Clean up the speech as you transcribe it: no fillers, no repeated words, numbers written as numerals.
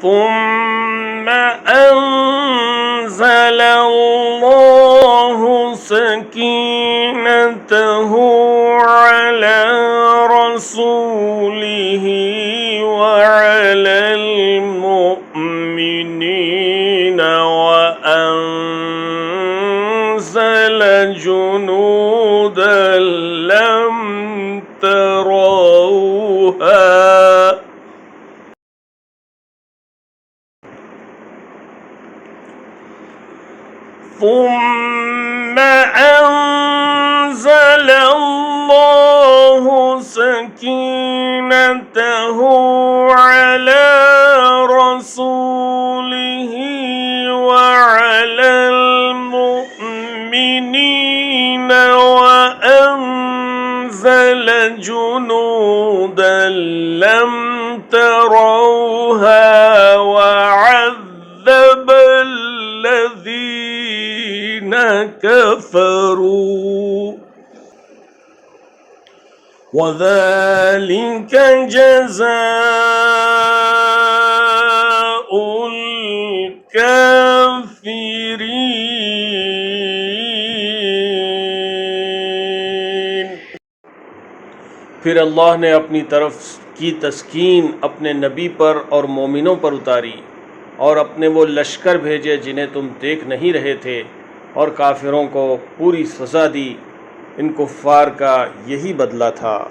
ثم أنزل الله سكينته على رسوله وعلى المؤمنين وأنزل جنودا لم تروها ثم أنزل الله سكينته على رسوله وعلى المؤمنين وأنزل جنودا لم تروها وعذب الذين كفروا وذلك جزاء الكافرين۔ फिर अल्लाह ने अपनी तरफ की तस्कीन अपने नबी पर और मोमिनों पर उतारी और अपने वो लश्कर भेजे जिन्हें तुम देख नहीं रहे थे, और काफिरों को पूरी सज़ा दी। इन कुफ़ार का यही बदला था।